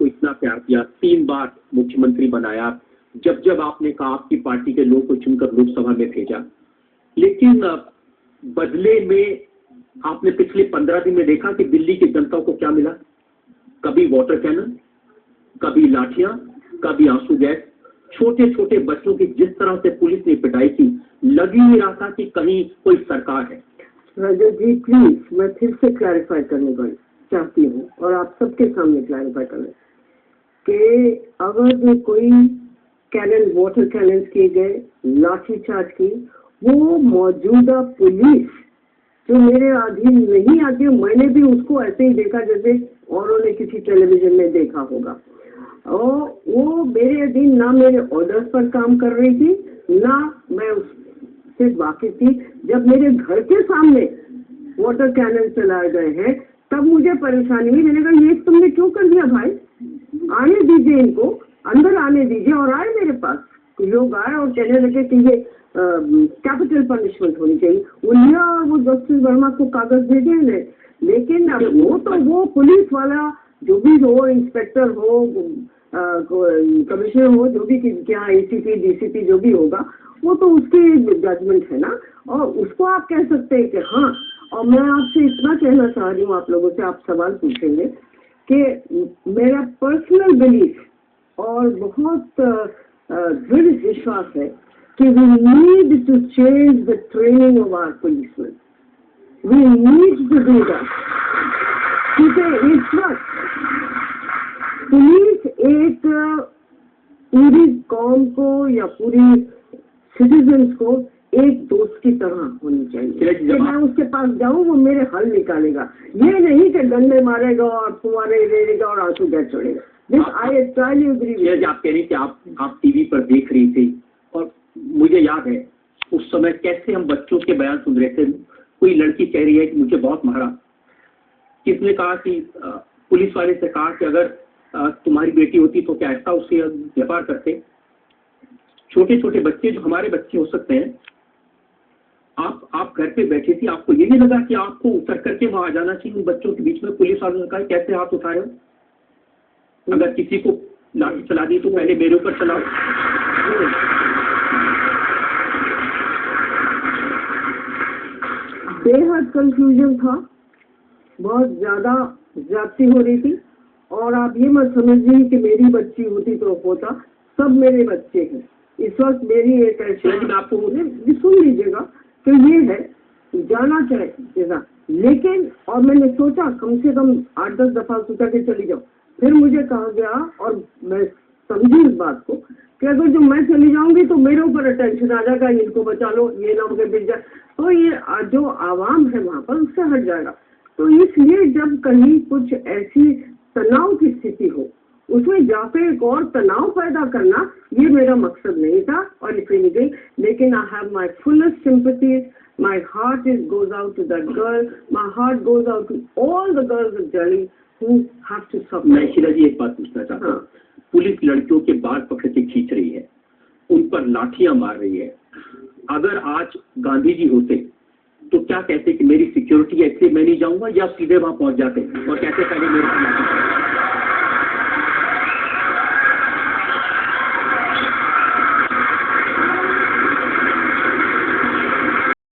आपको इतना प्यार दिया, 3 बार मुख्यमंत्री बनाया, जब जब आपने कहा आपकी पार्टी के लोग को चुनकर लोकसभा में भेजा, लेकिन बदले में आपने पिछले 15 दिन में देखा कि दिल्ली की जनता को क्या मिला। कभी वाटर कैनन, कभी लाठियां, कभी आंसू गैस। छोटे छोटे बच्चों की जिस तरह से पुलिस ने पिटाई की, लग ही नहीं रहा था कि कहीं कोई सरकार है। रजत जी प्लीज, मैं फिर से क्लैरिफाई करने को चाहती हूँ और आप सबके सामने क्लैरिफाई करना कि अगर जो कोई कैनन, वाटर कैनन किए गए, लाठीचार्ज की, वो मौजूदा पुलिस जो मेरे अधीन नहीं आती, मैंने भी उसको ऐसे ही देखा जैसे औरों ने किसी टेलीविजन में देखा होगा। और वो मेरे अधीन ना मेरे ऑर्डर्स पर काम कर रही थी, ना मैं उससे वाकिफ थी। जब मेरे घर के सामने वाटर कैनन चलाए गए हैं तब मुझे परेशानी हुई। मैंने कहा ये तुमने क्यों कर दिया भाई, आने दीजिए इनको, अंदर आने दीजिए। और आए मेरे पास लोग आए और कहने लगे कि ये कैपिटल पनिशमेंट होनी चाहिए। वो लिया और वो जस्टिस वर्मा को कागज भेजे हैं। लेकिन अब वो तो वो पुलिस वाला जो भी हो, इंस्पेक्टर हो, कमिश्नर हो, जो भी क्या एसीपी डीसीपी जो भी होगा, वो तो उसकी जजमेंट है ना। और उसको आप कह सकते हैं कि हाँ। और मैं आपसे इतना कहना चाह रही हूँ, आप लोगों से आप सवाल पूछेंगे कि मेरा पर्सनल बिलीफ और बहुत दृढ़ विश्वास है कि we need to change the training of our policemen. We need to do that. क्योंकि इस वक्त पुलिस एक पूरी कौम को या पूरी सिटीजन्स को एक दोस्त की तरह होनी चाहिए कि मैं उसके पास जाऊं, वो मेरे हल निकालेगा। ये नहीं कि डंडे मारेगा और फुवारे लेगा और आंसू गैस छोड़ेगा। This I entirely agree. आप कह रही कि आप टीवी पर देख रही थी और मुझे याद है उस समय कैसे हम बच्चों के बयान सुन रहे थे। कोई लड़की कह रही है कि मुझे बहुत मारा। किसने कहा कि पुलिस वाले से कहा कि अगर तुम्हारी बेटी होती तो क्या ऐसा उससे व्यापार करते। छोटे छोटे बच्चे जो हमारे बच्चे हो सकते हैं, आप घर पे बैठे थी, आपको ये नहीं लगा कि आपको उतर करके वहां आ जाना चाहिए उन बच्चों के बीच में। पुलिस वालों ने कहा कैसे हाथ उठा रहे हो, अगर किसी को लाठी चला दी तो पहले मेरे ऊपर चलाओ। बेहद कंफ्यूजन था, बहुत ज्यादा ज्यादती हो रही थी। और आप ये मत समझिए कि मेरी बच्ची होती तो होता, सब मेरे बच्चे हैं। इस वक्त मेरी एक ऐसी, आपको सुन लीजिएगा कि ये है जाना चाहिए, लेकिन और मैंने सोचा कम से कम 8-10 दफा सोचा कि चली जाओ। फिर मुझे कहा गया और मैं समझी इस बात को कि अगर जो मैं चली जाऊंगी तो मेरे ऊपर अटेंशन आ जाएगा, इनको बचा लो, ये ना होकर बिक जाए, तो ये जो आवाम है वहां पर उससे हट जाएगा। तो इसलिए जब कहीं कुछ ऐसी तनाव की स्थिति हो, उसमें जाके एक और तनाव पैदा करना, ये मेरा मकसद नहीं था और इसलिए नहीं गई। लेकिन I have my fullest sympathies, my heart goes out to that girl, my heart goes out to all the girls of Delhi who have to suffer। मैं शीला जी एक बात पूछना चाहता हूँ। पुलिस लड़कियों के बाल पकड़ के खींच रही है, उन पर लाठियां मार रही है। अगर आज गांधी जी होते तो क्या कहते कि मेरी सिक्योरिटी ऐसे मैं नहीं जाऊंगा, या सीधे वहां पहुंच जाते और कहते पहले मेरे